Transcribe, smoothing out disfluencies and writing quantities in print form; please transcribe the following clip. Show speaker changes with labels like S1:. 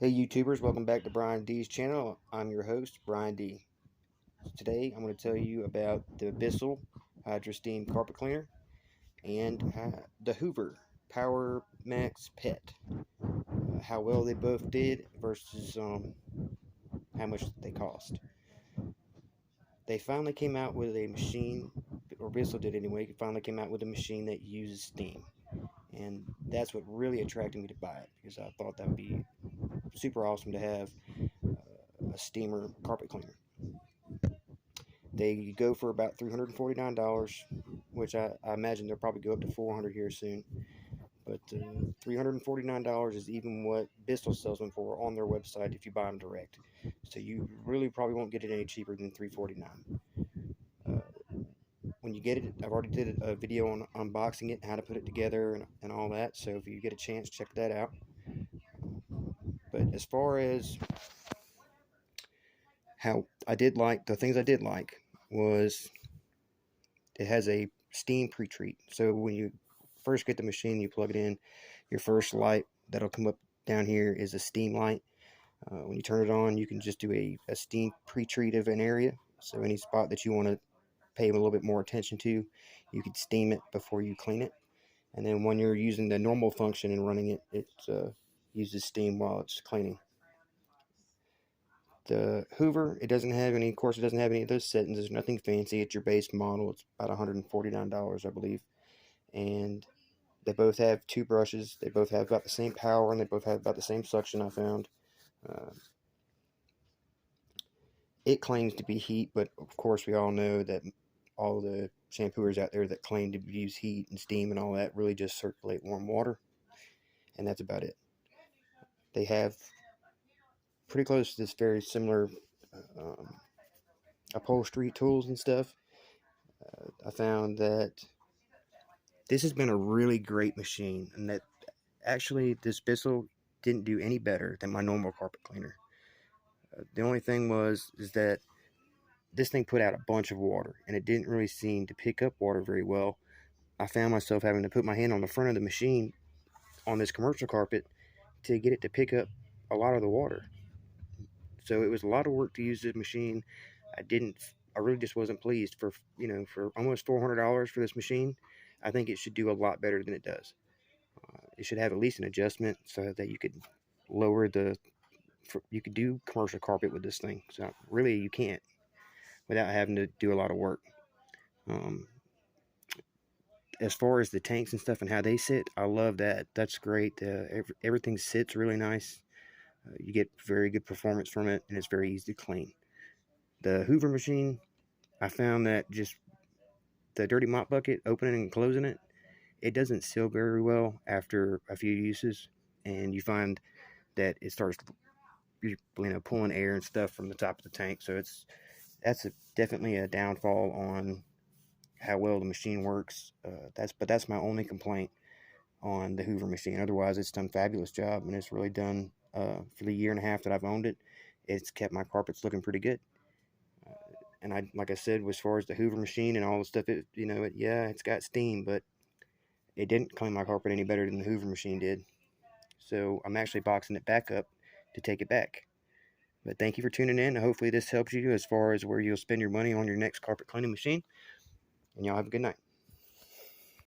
S1: Hey YouTubers, welcome back to Brian D's channel. I'm your host, Brian D. Today I'm going to tell you about the Bissell Hydro Steam Carpet Cleaner and the Hoover Power Max Pet. How well they both did versus how much they cost. They finally came out with a machine, or Bissell did anyway, finally came out with a machine that uses steam. And that's what really attracted me to buy it, because I thought that would be super awesome to have a steamer carpet cleaner. They go for about $349, which I imagine they'll probably go up to $400 here soon. But $349 is even what Bissell sells them for on their website if you buy them direct. So you really probably won't get it any cheaper than $349. When you get it, I've already did a video on unboxing it, how to put it together, and all that. So if you get a chance, check that out. But as far as how I did like, the things I did like was it has a steam pre-treat. So when you first get the machine, you plug it in, your first light that'll come up down here is a steam light. When you turn it on, you can just do a steam pre-treat of an area. So any spot that you want to pay a little bit more attention to, you can steam it before you clean it. And then when you're using the normal function and running it, it uses steam while it's cleaning. The Hoover, it doesn't have any, of course, it doesn't have any of those settings. There's nothing fancy. It's your base model. It's about $149, I believe. And they both have two brushes. They both have about the same power, and they both have about the same suction, I found. It claims to be heat, but of course we all know that all the shampooers out there that claim to use heat and steam and all that really just circulate warm water, and that's about it. They have pretty close to this very similar upholstery tools and stuff. I found that this has been a really great machine, and that actually this Bissell didn't do any better than my normal carpet cleaner. The only thing is that this thing put out a bunch of water, and it didn't really seem to pick up water very well. I found myself having to put my hand on the front of the machine on this commercial carpet to get it to pick up a lot of the water. So it was a lot of work to use the machine. I really just wasn't pleased for almost $400 for this machine. I think it should do a lot better than it does. It should have at least an adjustment so that you could lower you could do commercial carpet with this thing. So really you can't without having to do a lot of work. As far as the tanks and stuff and how they sit, I love that. That's great. Everything sits really nice. You get very good performance from it, and it's very easy to clean. The Hoover machine, I found that just the dirty mop bucket, opening and closing it, it doesn't seal very well after a few uses, and you find that it starts pulling air and stuff from the top of the tank. So that's definitely a downfall on how well the machine works. That's my only complaint on the Hoover machine. Otherwise, it's done a fabulous job, and it's really done for the year and a half that I've owned it. It's kept my carpets looking pretty good. And like I said, as far as the Hoover machine and all the stuff, it's got steam, but it didn't clean my carpet any better than the Hoover machine did. So I'm actually boxing it back up to take it back. But thank you for tuning in. Hopefully this helps you as far as where you'll spend your money on your next carpet cleaning machine. And y'all have a good night.